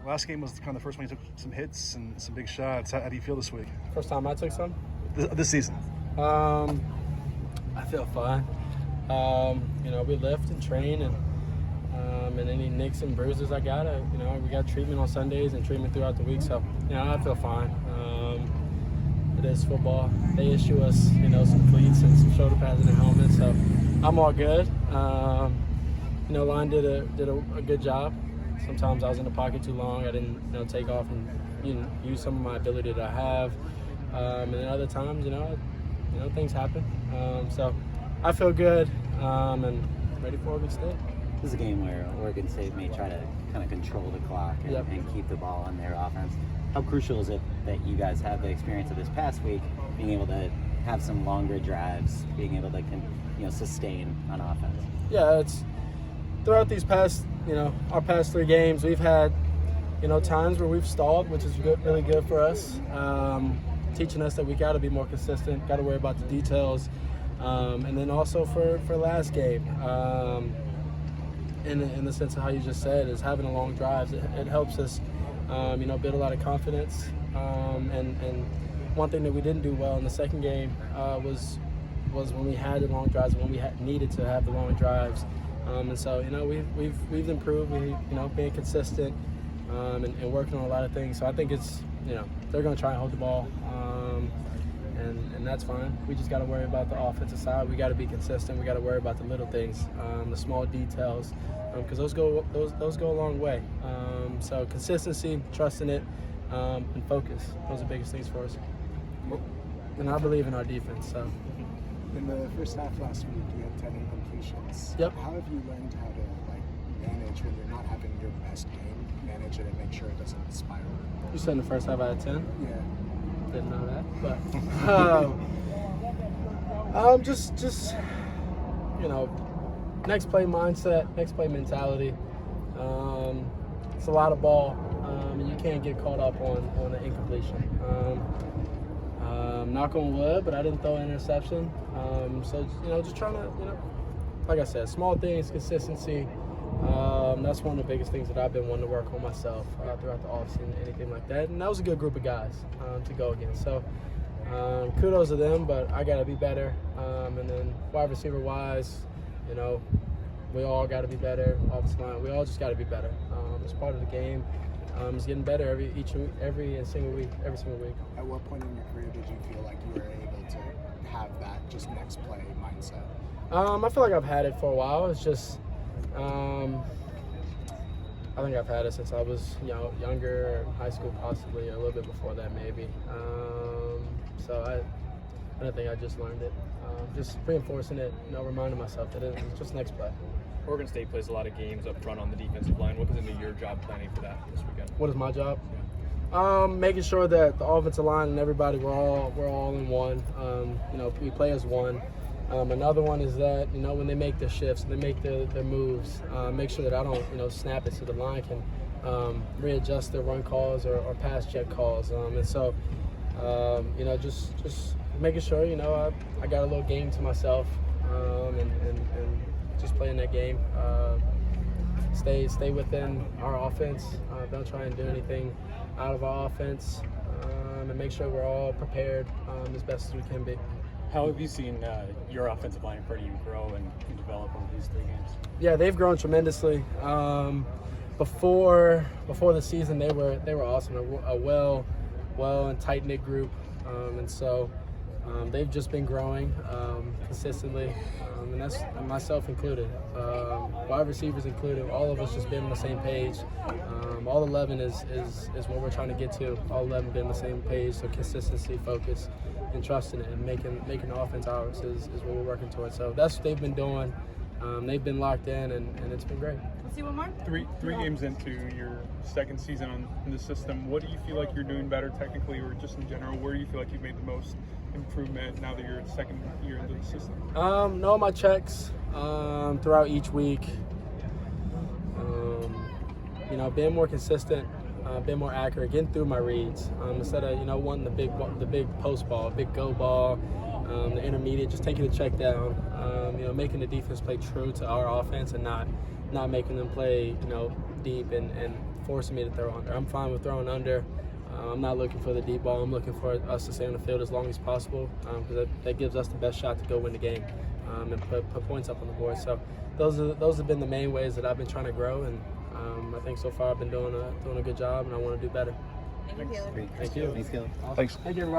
Last game was kind of the first one you took some hits and some big shots. How do you feel this week? First time I took some? This season? I feel fine. We lift and train, and any nicks and bruises I got, we got treatment on Sundays and treatment throughout the week. So, I feel fine. It is football. They issue us, some cleats and some shoulder pads and a helmet. So I'm all good. Line did a good job. Sometimes I was in the pocket too long. I didn't, take off and use some of my ability that I have. And then other times, things happen. So I feel good and ready for Oregon State. This is a game where Oregon State may try to kind of control the clock and keep the ball on their offense. How crucial is it that you guys have the experience of this past week, being able to have some longer drives, being able to sustain on offense? Yeah, it's throughout these past, our past 3 games, we've had, times where we've stalled, which is good, really good for us. Teaching us that we got to be more consistent, got to worry about the details, and then also for last game, in the sense of how you just said, is having a long drive. It helps us, build a lot of confidence. And one thing that we didn't do well in the second game was when we had the long drives, when we needed to have the long drives. And so, we've improved. Being consistent and working on a lot of things. So I think it's, they're going to try and hold the ball, and that's fine. We just got to worry about the offensive side. We got to be consistent. We got to worry about the little things, the small details, because those go a long way. So consistency, trusting it, and focus. Those are the biggest things for us. And I believe in our defense. So. In the first half last week, you had 10 incompletions. Yep. How have you learned how to manage when you're not having your best game, manage it and make sure it doesn't spiral? You said in the first half I had 10? Yeah. Didn't know that, but just next play mindset, next play mentality. It's a lot of ball, and you can't get caught up on an incompletion. Knock on wood, but I didn't throw an interception. So just trying to, like I said, small things, consistency. That's one of the biggest things that I've been wanting to work on myself throughout the offseason, anything like that. And that was a good group of guys to go against. So kudos to them, but I got to be better. And then wide receiver wise, we all got to be better. Offensive line, we all just got to be better. It's part of the game. It's getting better every single week. At what point in your career did you feel like you were able to have that just next play mindset? I feel like I've had it for a while. It's just, I think I've had it since I was younger, high school possibly, or a little bit before that maybe. So I don't think I just learned it. Just reinforcing it, reminding myself that it's just next play. Oregon State plays a lot of games up front on the defensive line. What goes into your job planning for that this weekend? What is my job? Making sure that the offensive line and everybody, we're all in one. We play as one. Another one is that, when they make their shifts, they make their moves, make sure that I don't, snap it so the line can readjust their run calls or pass check calls. And so, just making sure, I got a little game to myself, and just playing that game. Stay within our offense. Don't try and do anything out of our offense, and make sure we're all prepared as best as we can be. How have you seen your offensive line in front of you grow and develop over these 3 games? Yeah, they've grown tremendously. Before the season, they were awesome. A well and tight knit group, and so they've just been growing consistently, and that's myself included, wide receivers included. All of us just been on the same page. All 11 is what we're trying to get to. All 11 been on the same page. So consistency, focus, and trusting it, and making the offense ours is what we're working towards. So that's what they've been doing. They've been locked in, and it's been great. Let's see one more. Three games into your second season in the system, what do you feel like you're doing better technically, or just in general? Where do you feel like you've made the most improvement now that you're second year into the system? Know my checks throughout each week. Being more consistent, being more accurate, getting through my reads instead of wanting the big post ball, big go ball, the intermediate, just taking the check down. Making the defense play true to our offense and not making them play deep and forcing me to throw under. I'm fine with throwing under. I'm not looking for the deep ball. I'm looking for us to stay on the field as long as possible because that gives us the best shot to go win the game and put points up on the board. So those have been the main ways that I've been trying to grow, and I think so far I've been doing a good job, and I want to do better. Thank you, Caleb. Great. Thank you. Thanks, Caleb. Thanks. Thank you, everybody.